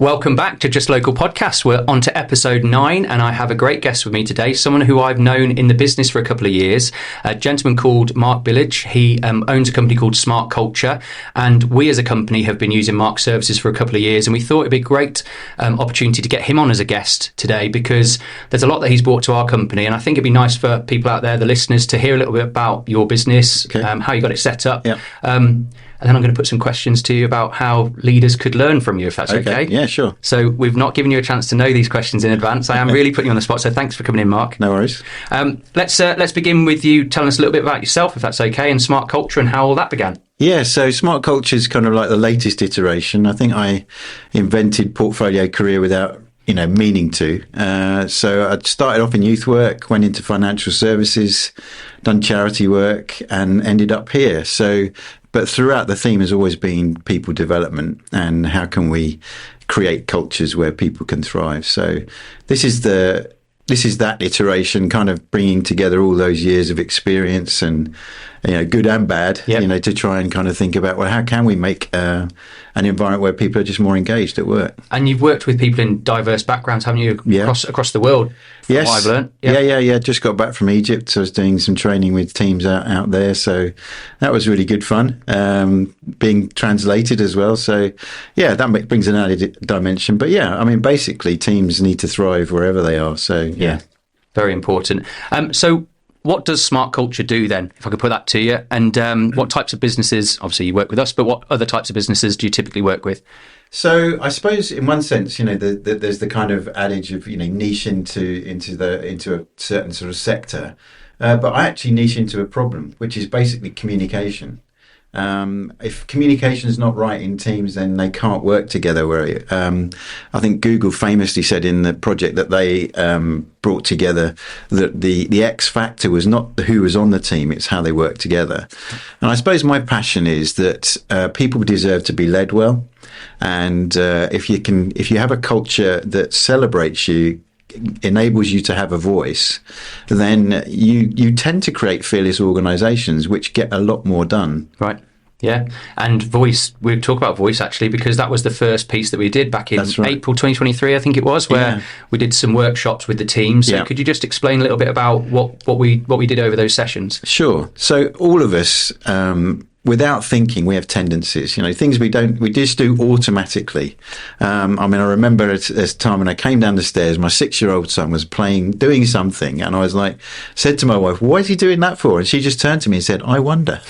Welcome back to Just Local Podcast. We're on to episode 9, and I have a great guest with me today, someone who I've known in the business for a couple of years, a gentleman called Mark Billage. He owns a company called Smart Culture, and we as a company have been using Mark's services for a couple of years, and we thought it'd be a great opportunity to get him on as a guest today, because there's a lot that he's brought to our company, and I think it'd be nice for people out there, the listeners, to hear a little bit about your business, how you got it set up. Yep. And then I'm going to put some questions to you about how leaders could learn from you, if that's okay. Yeah, sure. So we've not given you a chance to know these questions in advance. I am really putting you on the spot, so thanks for coming in, Mark. No worries. Let's begin with you telling us a little bit about yourself, if that's okay, and Smart Culture and how all that began. Yeah, so Smart Culture is kind of like the latest iteration. I think I invented portfolio career without meaning to. So I started off in youth work, went into financial services, done charity work, and ended up here. But throughout, the theme has always been people development and how can we create cultures where people can thrive. So this is that iteration, kind of bringing together all those years of experience and good and bad, to try and kind of think about, well, how can we make an environment where people are just more engaged at work? And you've worked with people in diverse backgrounds, haven't you, across the world? Yes. What I've learned. Yeah. Just got back from Egypt. So I was doing some training with teams out there. So that was really good fun, being translated as well. So, that brings an added dimension. But, basically teams need to thrive wherever they are. So, yeah. Very important. So what does Smart Culture do then, if I could put that to you? And what types of businesses, obviously you work with us, but what other types of businesses do you typically work with? So I suppose in one sense, there's the kind of adage of, niche into a certain sort of sector. But I actually niche into a problem, which is basically communication. If communication is not right in teams, then they can't work together. I think Google famously said in the project that they brought together that the X factor was not who was on the team, it's how they work together. And I suppose my passion is that people deserve to be led well. And if you have a culture that celebrates you, enables you to have a voice, then you tend to create fearless organizations which get a lot more done. Right. Yeah. And voice, we'll talk about voice actually, because that was the first piece that we did back in April 2023, I think it was, where we did some workshops with the team. So could you just explain a little bit about what we did over those sessions? Sure. So all of us, without thinking, we have tendencies, things we just do automatically. I remember at a time when I came down the stairs, my 6-year-old son was doing something, and I was said to my wife, "What is he doing that for?" And she just turned to me and said, "I wonder."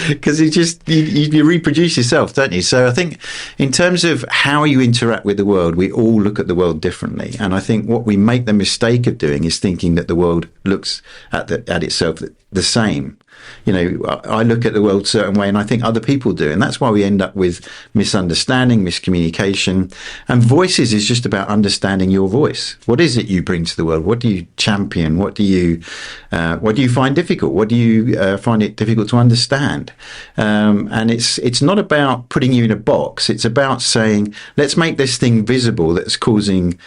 Because you reproduce yourself, don't you? So I think in terms of how you interact with the world, we all look at the world differently. And I think what we make the mistake of doing is thinking that the world looks at itself the same. I look at the world a certain way, and I think other people do. And that's why we end up with misunderstanding, miscommunication. And voices is just about understanding your voice. What is it you bring to the world? What do you champion? What do you find difficult? What do you find it difficult to understand? And it's not about putting you in a box. It's about saying, let's make this thing visible that's can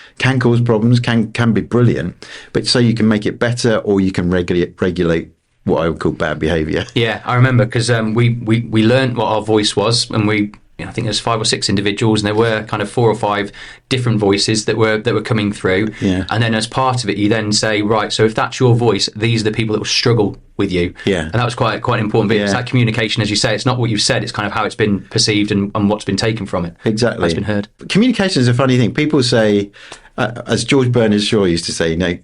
cause problems, can be brilliant, but so you can make it better, or you can regulate what I would call bad behaviour. Yeah, I remember, because we learned what our voice was, and I think there's 5 or 6 individuals, and there were kind of 4 or 5 different voices that were coming through. Yeah. And then as part of it, you then say, right, so if that's your voice, these are the people that will struggle with you. Yeah. And that was quite an important bit. Yeah. It's that communication, as you say, it's not what you've said, it's kind of how it's been perceived and what's been taken from it. Exactly. What's been heard. Communication is a funny thing. People say, as George Bernard Shaw used to say,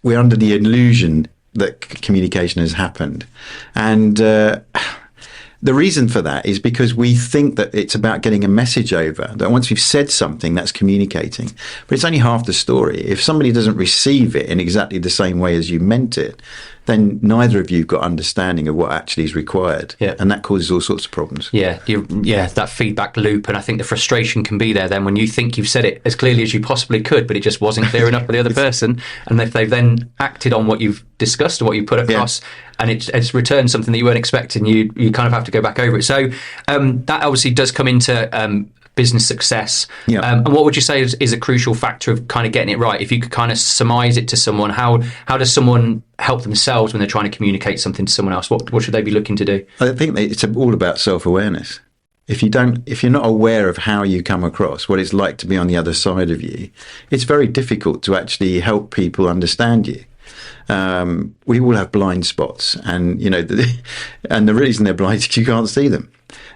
we're under the illusion that communication has happened. And the reason for that is because we think that it's about getting a message over, that once we've said something, that's communicating. But it's only half the story. If somebody doesn't receive it in exactly the same way as you meant it, then neither of you have got understanding of what actually is required. Yeah. And that causes all sorts of problems. Yeah, that feedback loop. And I think the frustration can be there then when you think you've said it as clearly as you possibly could, but it just wasn't clear enough for the other person. And if they've then acted on what you've discussed or what you put across, and it's returned something that you weren't expecting, you kind of have to go back over it. So that obviously does come into business success. Yeah. And what would you say is a crucial factor of kind of getting it right? If you could kind of surmise it to someone, how does someone help themselves when they're trying to communicate something to someone else? What should they be looking to do? I think it's all about self-awareness. if you're not aware of how you come across, what it's like to be on the other side of you, it's very difficult to actually help people understand you. We all have blind spots, and and the reason they're blind is you can't see them,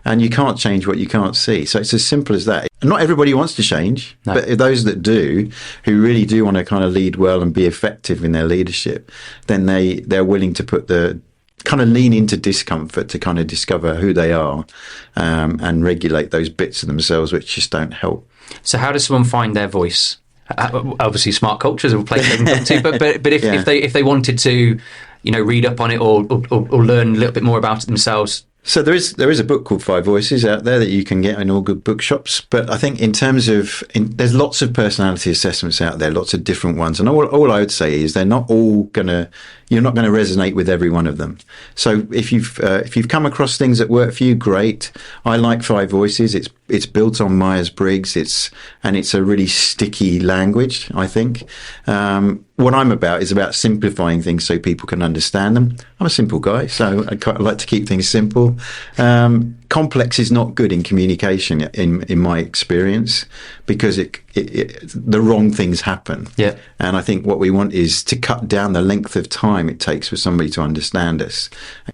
and you can't change what you can't see. So it's as simple as that. Not everybody wants to change, no. But those that do, who really do want to kind of lead well and be effective in their leadership, then they're willing to put the kind of lean into discomfort to kind of discover who they are, and regulate those bits of themselves which just don't help. So how does someone find their voice? Obviously, Smart Cultures will play too, but if they wanted to, read up on it or learn a little bit more about it themselves. So there is a book called 5 Voices out there that you can get in all good bookshops. But I think in terms of, there's lots of personality assessments out there, lots of different ones. And all I would say is you're not going to resonate with every one of them. So if you've come across things that work for you, great. I like 5 Voices. It's built on Myers-Briggs. It's a really sticky language, I think. What I'm about is about simplifying things so people can understand them. I'm a simple guy, so I quite like to keep things simple. Complex is not good in communication, in my experience, because the wrong things happen. Yeah. And I think what we want is to cut down the length of time it takes for somebody to understand us.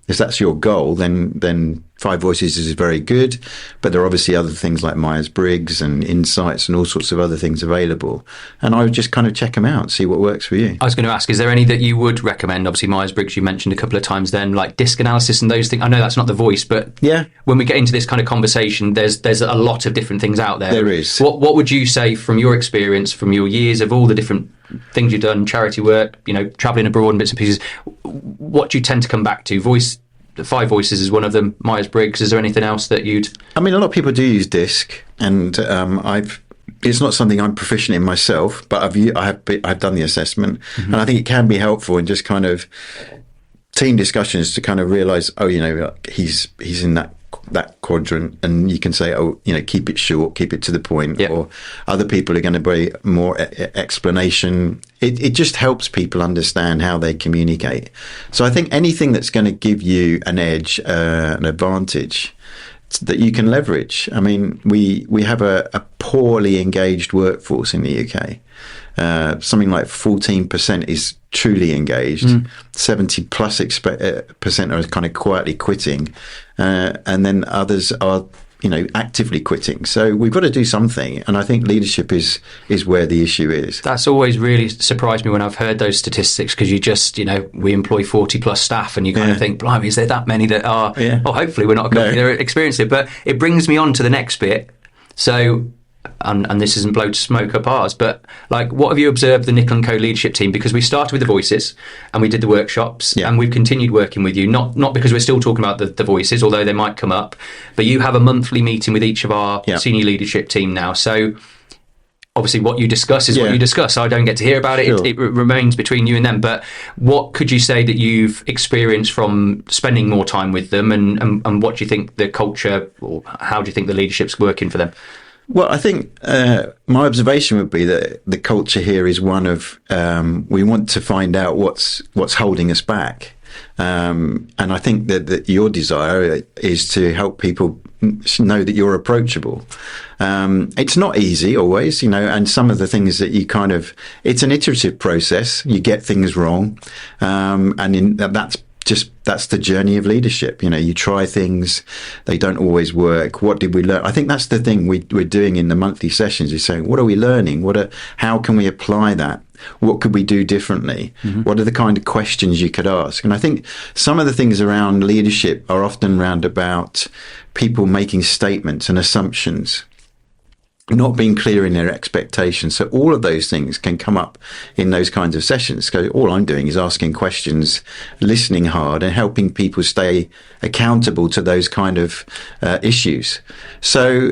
If that's your goal, then 5 Voices is very good, but there are obviously other things like Myers-Briggs and Insights and all sorts of other things available. And I would just kind of check them out, see what works for you. I was going to ask, is there any that you would recommend? Obviously, Myers-Briggs you mentioned a couple of times then, like disc analysis and those things. I know that's not the voice, but yeah, when we get into this kind of conversation, there's a lot of different things out there. There is. What would you say from your experience, from your years of all the different things you've done, charity work, travelling abroad and bits and pieces, what do you tend to come back to? 5 Voices is one of them. Myers-Briggs. Is there anything else that you'd? I mean, a lot of people do use DISC, and it's not something I'm proficient in myself, but I've done the assessment, and I think it can be helpful in just kind of team discussions to kind of realise, he's in that quadrant, and you can say, keep it short, keep it to the point. Yep. Or other people are going to be more explanation. It just helps people understand how they communicate. So I think anything that's going to give you an edge, an advantage that you can leverage. I mean, we have a poorly engaged workforce in the UK. Something like 14% is truly engaged. 70+% are kind of quietly quitting, and then others are actively quitting. So we've got to do something, and I think leadership is where the issue is. That's always really surprised me when I've heard those statistics, because you just we employ 40+ staff, and you kind of think, blimey, is there that many that are? Yeah. Oh, hopefully we're not a company that are experiencing it. But it brings me on to the next bit. So. And this isn't blow to smoke up ours, but what have you observed the Nicol & Co leadership team? Because we started with the voices and we did the workshops, and we've continued working with you, not because we're still talking about the voices, although they might come up, but you have a monthly meeting with each of our senior leadership team now. So obviously what you discuss is what you discuss. I don't get to hear about it. Sure. It remains between you and them. But what could you say that you've experienced from spending more time with them, and what do you think the culture, or how do you think the leadership's working for them? Well, I think my observation would be that the culture here is one of we want to find out what's holding us back, and I think that your desire is to help people know that you're approachable. It's not easy always, and some of the things that it's an iterative process. You get things wrong, and that's the journey of leadership. You try things, they don't always work. What did we learn? I think that's the thing we're doing in the monthly sessions, is saying, what are we learning? How can we apply that? What could we do differently? Mm-hmm. What are the kind of questions you could ask? And I think some of the things around leadership are often round about people making statements and assumptions, not being clear in their expectations. So all of those things can come up in those kinds of sessions. So all I'm doing is asking questions, listening hard, and helping people stay accountable to those kind of issues. So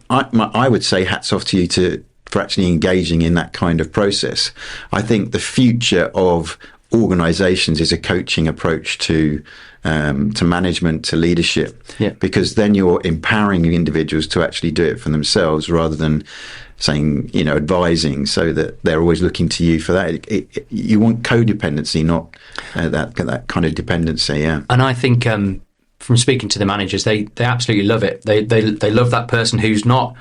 I would say hats off to you for actually engaging in that kind of process. I think the future of organizations is a coaching approach to management, to leadership, because then you're empowering individuals to actually do it for themselves, rather than saying, advising, so that they're always looking to you for that. You want codependency, not that kind of dependency. Yeah. And I think from speaking to the managers, they absolutely love it. They love that person who's not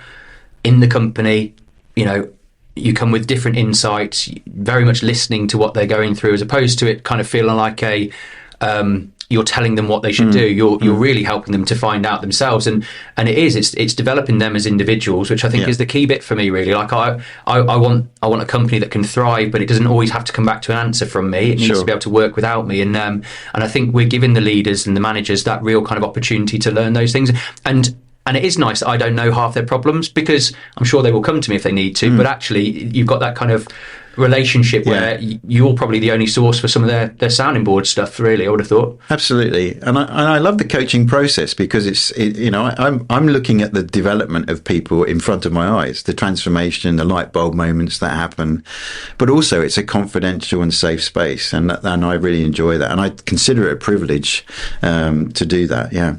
in the company. You know, you come with different insights, very much listening to what they're going through, as opposed to it kind of feeling like you're telling them what they should do. You're really helping them to find out themselves, and it's developing them as individuals, which I think is the key bit for me, really. Like I want a company that can thrive, but it doesn't always have to come back to an answer from me. It needs to be able to work without me, and I think we're giving the leaders and the managers that real kind of opportunity to learn those things. And it is nice that I don't know half their problems, because I'm sure they will come to me if they need to. But actually, you've got that kind of relationship where you're probably the only source for some of their sounding board stuff, really, I would have thought. Absolutely. And I love the coaching process, because I'm looking at the development of people in front of my eyes, the transformation, the light bulb moments that happen. But also it's a confidential and safe space. And I really enjoy that. And I consider it a privilege to do that. Yeah.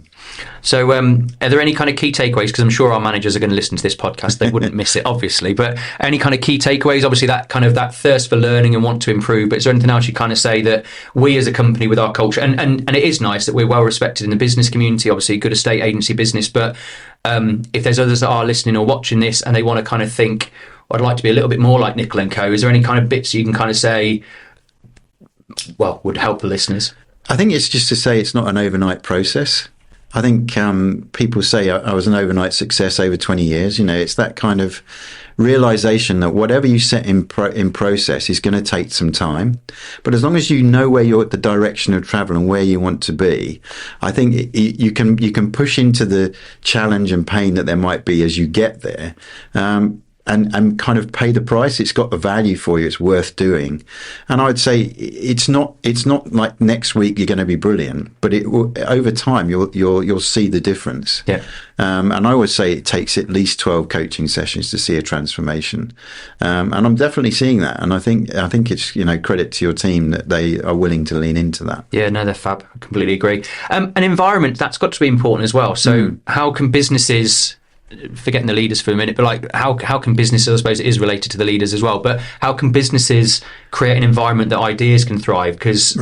So are there any kind of key takeaways? Because I'm sure our managers are going to listen to this podcast. They wouldn't miss it, obviously. But any kind of key takeaways? Obviously, that thirst for learning and want to improve. But is there anything else you kind of say that we as a company with our culture, and it is nice that we're well respected in the business community, obviously, good estate agency business. But if there's others that are listening or watching this and they want to kind of think, I'd like to be a little bit more like Nicol & Co., is there any kind of bits you can kind of say, well, would help the listeners? I think it's just to say it's not an overnight process. I think people say I was an overnight success over 20 years. You know, it's that kind of realization that whatever you set in process is going to take some time. But as long as you know where you're at, the direction of travel and where you want to be, I think you can push into the challenge and pain that there might be as you get there. And kind of pay the price. It's got a value for you. It's worth doing. And I would say it's not like next week you're going to be brilliant, but over time you'll see the difference. Yeah. And I always say it takes at least 12 coaching sessions to see a transformation. And I'm definitely seeing that. And I think it's, credit to your team that they are willing to lean into that. Yeah, no, they're fab. I completely agree. An environment, that's got to be important as well. So how can businesses, forgetting the leaders for a minute, but like how can businesses, I suppose it is related to the leaders as well, but how can businesses create an environment that ideas can thrive? Because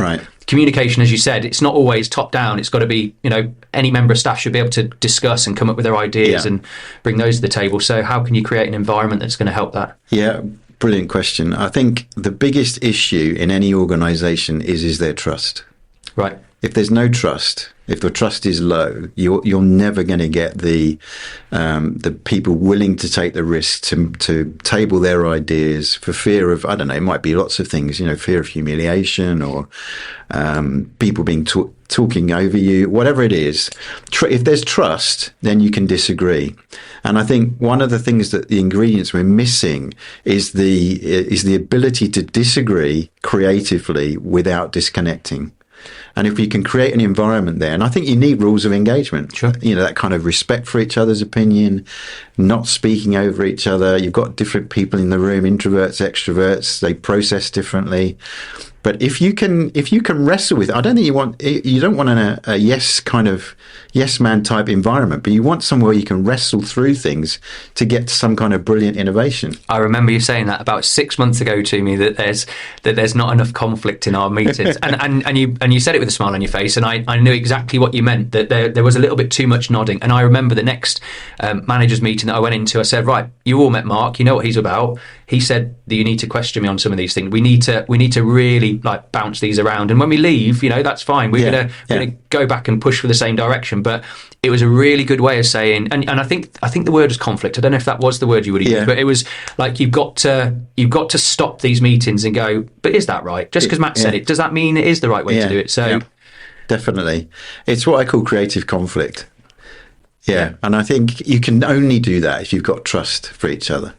communication, as you said, it's not always top down. It's got to be, any member of staff should be able to discuss and come up with their ideas and bring those to the table. So how can you create an environment that's going to help that? Yeah, brilliant question. I think the biggest issue in any organisation is their trust. Right. If there's no trust, if the trust is low, you're never going to get the people willing to take the risk to table their ideas for fear of, I don't know, it might be lots of things, fear of humiliation or people being talking over you, whatever it is. If there's trust, then you can disagree. And I think one of the things that the ingredients we're missing is the ability to disagree creatively without disconnecting. And if we can create an environment there, and I think you need rules of engagement, that kind of respect for each other's opinion, not speaking over each other. You've got different people in the room, introverts, extroverts, they process differently. But if you can wrestle with, I don't think you don't want a yes man type environment, but you want somewhere where you can wrestle through things to get to some kind of brilliant innovation. I remember you saying that about 6 months ago to me, that there's not enough conflict in our meetings, and you said it with a smile on your face, and I knew exactly what you meant, that there was a little bit too much nodding. And I remember the next managers meeting that I went into, I said, right, you all met Mark, you know what he's about. He said that you need to question me on some of these things. We need to really bounce these around, and when we leave, that's fine. We're gonna go back and push for the same direction. But it was a really good way of saying, and I think the word was conflict. I don't know if that was the word you would use, but it was like you've got to stop these meetings and go, but is that right? Just because Matt said it, does that mean it is the right way to do it? So definitely, it's what I call creative conflict. And I think you can only do that if you've got trust for each other.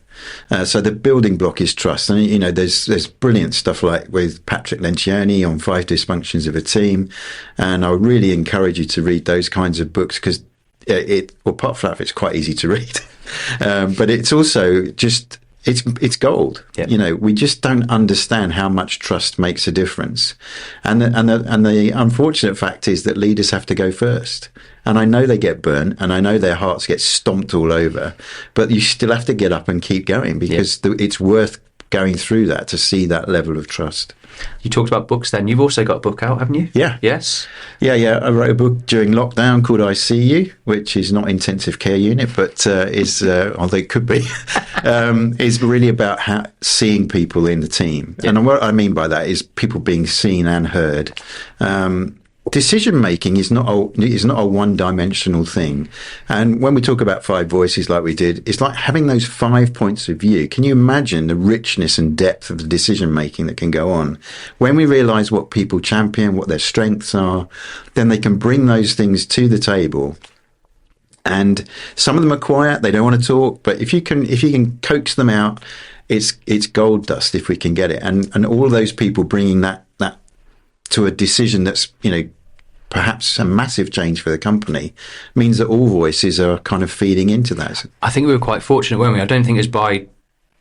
So the building block is trust. And, there's brilliant stuff like with Patrick Lencioni on 5 Dysfunctions of a Team. And I would really encourage you to read those kinds of books, because apart from that, it's quite easy to read. But it's also just, it's gold. Yep. We just don't understand how much trust makes a difference. And the unfortunate fact is that leaders have to go first. And I know they get burnt, and I know their hearts get stomped all over, but you still have to get up and keep going, because it's worth going through that to see that level of trust. You talked about books then. You've also got a book out, haven't you? Yeah. Yes? Yeah. I wrote a book during lockdown called I See You, which is not intensive care unit, but is, although it could be, is really about seeing people in the team. Yeah. And what I mean by that is people being seen and heard. Decision making is not a one-dimensional thing, and when we talk about 5 voices like we did, it's like having those 5 points of view. Can you imagine the richness and depth of the decision making that can go on when we realise what people champion, what their strengths are? Then they can bring those things to the table. And some of them are quiet; they don't want to talk. But if you can coax them out, it's gold dust if we can get it. And all of those people bringing that to a decision that's, perhaps a massive change for the company, means that all voices are kind of feeding into that. I think we were quite fortunate, weren't we? I don't think it was by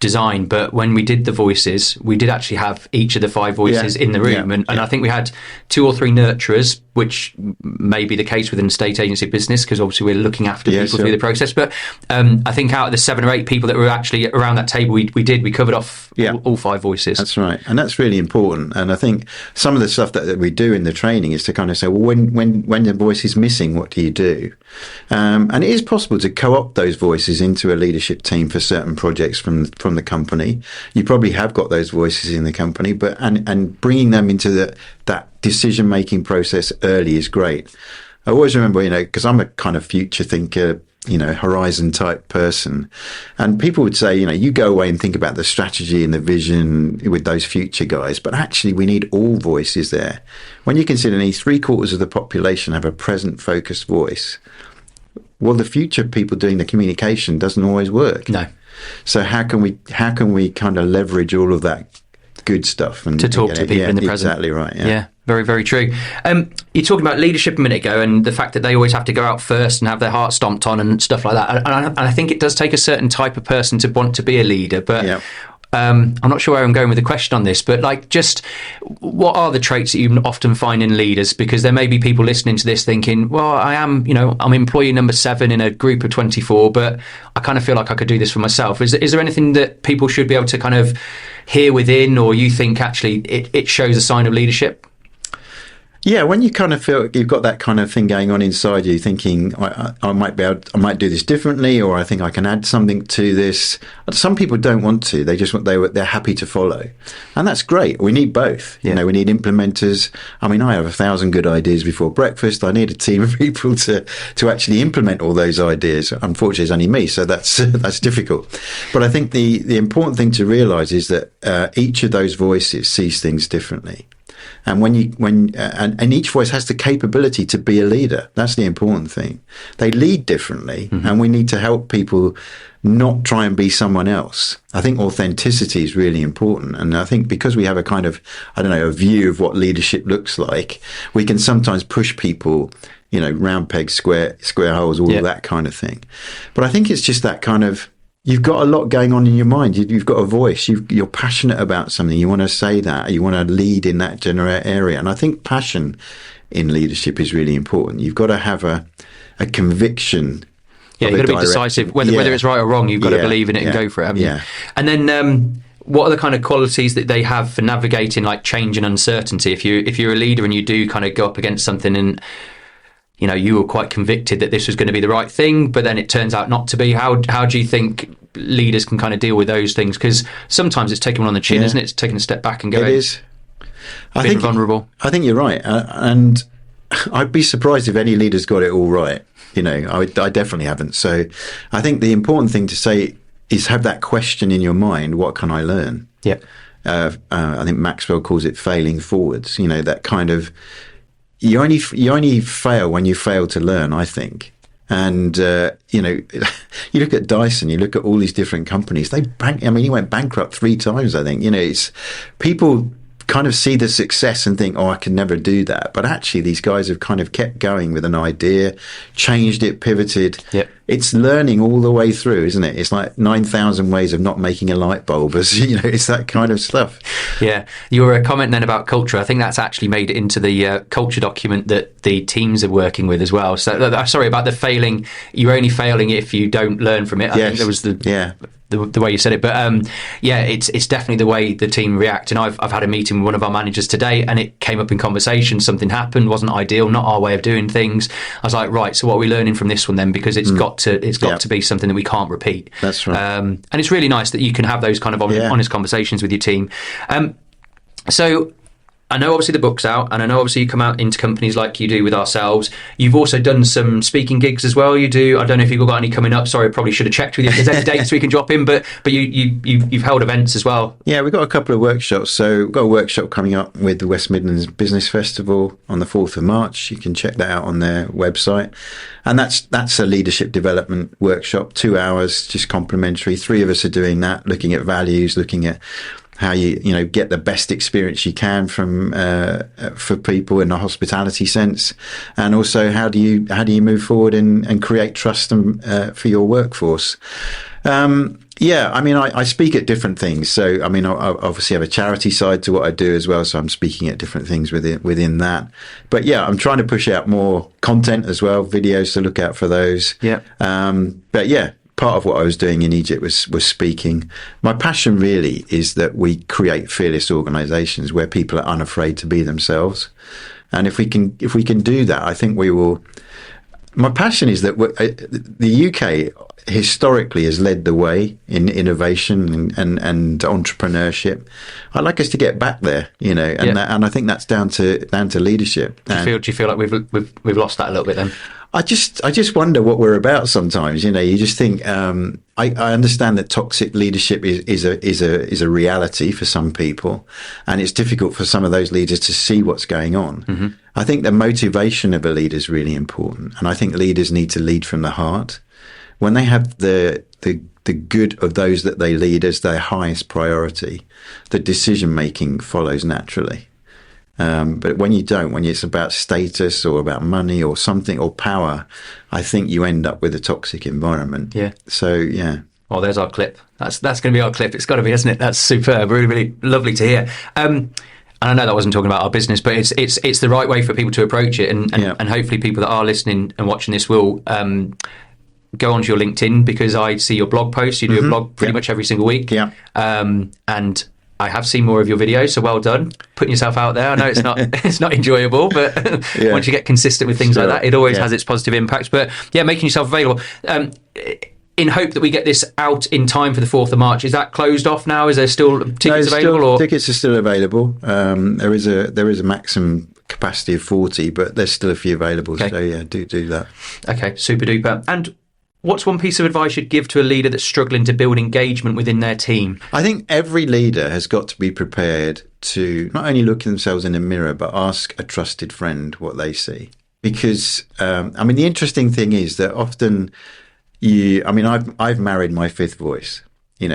design, but when we did the voices, we did actually have each of the 5 voices in the room. And I think we had 2 or 3 nurturers, which may be the case within estate agency business, because obviously we're looking after people through the process. But I think out of the 7 or 8 people that were actually around that table, we covered off all 5 voices. That's right. And that's really important. And I think some of the stuff that we do in the training is to kind of say, well, when the voice is missing, what do you do? And it is possible to co-opt those voices into a leadership team for certain projects from the company. You probably have got those voices in the company, but and bringing them into that decision-making process early is great. I always remember, because I'm a kind of future thinker, horizon type person, and people would say, you go away and think about the strategy and the vision with those future guys, but actually we need all voices there. When you consider nearly 3/4 of the population have a present focused voice, well, the future people doing the communication doesn't always work. No. So how can we kind of leverage all of that good stuff and to talk to people in the present? Exactly right. Yeah, very, very true. You're talking about leadership a minute ago, and the fact that they always have to go out first and have their heart stomped on and stuff like that. And I think it does take a certain type of person to want to be a leader, but. I'm not sure where I'm going with the question on this, but just what are the traits that you often find in leaders? Because there may be people listening to this thinking, well, I'm employee number 7 in a group of 24, but I kind of feel like I could do this for myself. Is there anything that people should be able to kind of hear within, or you think actually it shows a sign of leadership? Yeah, when you kind of feel you've got that kind of thing going on inside you, thinking I might do this differently, or I think I can add something to this. Some people don't want to; they're happy to follow, and that's great. We need both. Yeah. We need implementers. I mean, I have 1,000 good ideas before breakfast. I need a team of people to actually implement all those ideas. Unfortunately, it's only me, so that's difficult. But I think the important thing to realise is that each of those voices sees things differently. And and each voice has the capability to be a leader. That's the important thing. They lead differently, and we need to help people not try and be someone else. I think authenticity is really important. And I think because we have a kind of, a view of what leadership looks like, we can sometimes push people, round pegs, square holes, all of that kind of thing. But I think it's just that kind of, you've got a lot going on in your mind. You've got a voice. You're passionate about something. You want to say that. You want to lead in that general area. And I think passion in leadership is really important. You've got to have a conviction. Yeah, you've got to be decisive. Whether it's right or wrong, you've got to believe in it and go for it, haven't you? And then what are the kind of qualities that they have for navigating like change and uncertainty? If you're a leader and you do kind of go up against something and you were quite convicted that this was going to be the right thing, but then it turns out not to be. How do you think leaders can kind of deal with those things? Because sometimes it's taking one on the chin, isn't it? It's taking a step back and going. It is. I think vulnerable. I think you're right, and I'd be surprised if any leaders got it all right. I definitely haven't. So I think the important thing to say is have that question in your mind: what can I learn? Yeah. I think Maxwell calls it failing forwards. That kind of. You only fail when you fail to learn, I think. And, you look at Dyson, you look at all these different companies, he went bankrupt 3 times, I think. It's people kind of see the success and think, I can never do that. But actually, these guys have kind of kept going with an idea, changed it, pivoted, it's learning all the way through, isn't it? It's like 9,000 ways of not making a light bulb. As you know, it's that kind of stuff. Yeah, your comment then about culture, I think that's actually made it into the culture document that the teams are working with as well. So sorry about the failing. You're only failing if you don't learn from it. I think there was the way you said it, but it's definitely the way the team react. And I've had a meeting with one of our managers today, and it came up in conversation. Something happened, wasn't ideal, not our way of doing things. I was like, right, so what are we learning from this one then? Because it's got to be something that we can't repeat. That's right. And it's really nice that you can have those kind of honest conversations with your team. So I know obviously the book's out, and I know obviously you come out into companies like you do with ourselves. You've also done some speaking gigs as well. You do. I don't know if you've got any coming up. Sorry, I probably should have checked with you if there's any dates we can drop in. But you've held events as well. Yeah, we've got a couple of workshops. So we've got a workshop coming up with the West Midlands Business Festival on the 4th of March. You can check that out on their website. And that's a leadership development workshop, 2 hours, just complimentary. 3 of us are doing that, looking at values, looking at how you get the best experience you can from for people in a hospitality sense, and also how do you move forward and create trust for your workforce. I speak at different things. So I obviously have a charity side to what I do as well. So I'm speaking at different things within that. But yeah, I'm trying to push out more content as well, videos to look out for those. Yeah. But yeah. Part of what I was doing in Egypt was speaking. My passion really is that we create fearless organisations where people are unafraid to be themselves, and if we can do that, I think we will. My passion is that the UK historically has led the way in innovation and entrepreneurship. I'd like us to get back there, and I think that's down to leadership. Do you feel like we've lost that a little bit then? I just wonder what we're about sometimes. You just think. I understand that toxic leadership is a reality for some people, and it's difficult for some of those leaders to see what's going on. Mm-hmm. I think the motivation of a leader is really important, and I think leaders need to lead from the heart. When they have the good of those that they lead as their highest priority, the decision making follows naturally. But when you don't, when it's about status or about money or something or power, I think you end up with a toxic environment. Yeah. So, yeah. Well, there's our clip. That's going to be our clip. It's got to be, isn't it? That's superb. Really, really lovely to hear. And I know that wasn't talking about our business, but it's the right way for people to approach it. And hopefully people that are listening and watching this will go onto your LinkedIn, because I see your blog posts. You do a blog pretty much every single week. Yeah. And I have seen more of your videos, so well done putting yourself out there. I know it's not enjoyable, but once you get consistent with things like that, it always has its positive impacts. But yeah, making yourself available. In hope that we get this out in time for the 4th of March. Is that closed off now? Is there still tickets available? Tickets are still available. There is a maximum capacity of 40, but there's still a few available. Okay. So yeah, do that. Okay, super duper. And what's one piece of advice you'd give to a leader that's struggling to build engagement within their team? I think every leader has got to be prepared to not only look at themselves in a mirror, but ask a trusted friend what they see. Because, the interesting thing is that often I've married my 5th voice,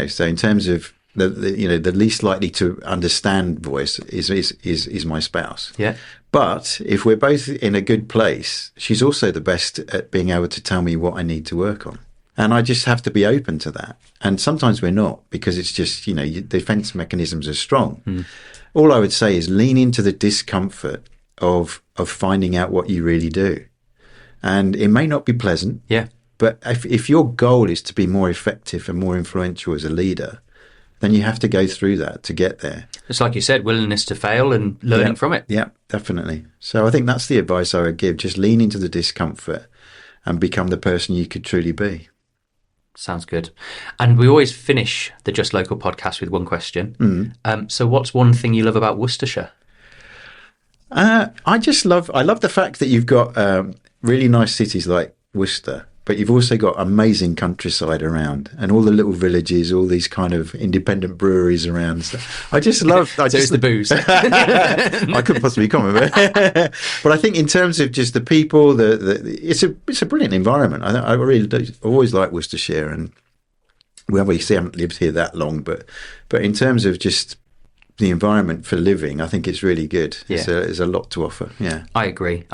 so in terms of the least likely to understand voice is my spouse. Yeah. But if we're both in a good place, she's also the best at being able to tell me what I need to work on. And I just have to be open to that. And sometimes we're not, because it's just, defense mechanisms are strong. Mm. All I would say is lean into the discomfort of finding out what you really do. And it may not be pleasant. Yeah. But if your goal is to be more effective and more influential as a leader, then you have to go through that to get there. It's like you said, willingness to fail and learning from it. Yeah, definitely. So I think that's the advice I would give. Just lean into the discomfort and become the person you could truly be. Sounds good. And we always finish the Just Local podcast with one question. Mm. So what's one thing you love about Worcestershire? I love the fact that you've got really nice cities like Worcester, but you've also got amazing countryside around, and all the little villages, all these kind of independent breweries around. I just love. It's the booze. I couldn't possibly comment, but I think in terms of just the people, it's a brilliant environment. I really do. I've always liked Worcestershire, and we obviously haven't lived here that long, but in terms of just the environment for living, I think it's really good. Yeah. There's a lot to offer. Yeah, I agree.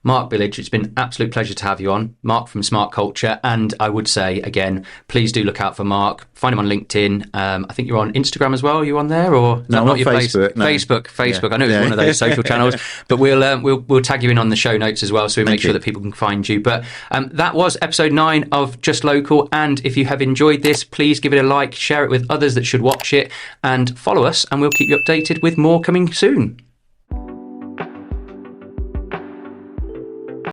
Mark Billage, it's been an absolute pleasure to have you on. Mark from Smart Culture. And I would say, again, please do look out for Mark. Find him on LinkedIn. I think you're on Instagram as well. Are you on there? Or no, not your Facebook. No. Facebook. I know it's one of those social channels. But we'll tag you in on the show notes as well, so we make sure that people can find you. But that was episode 9 of Just Local. And if you have enjoyed this, please give it a like, share it with others that should watch it, and follow us, and we'll keep you updated with more coming soon.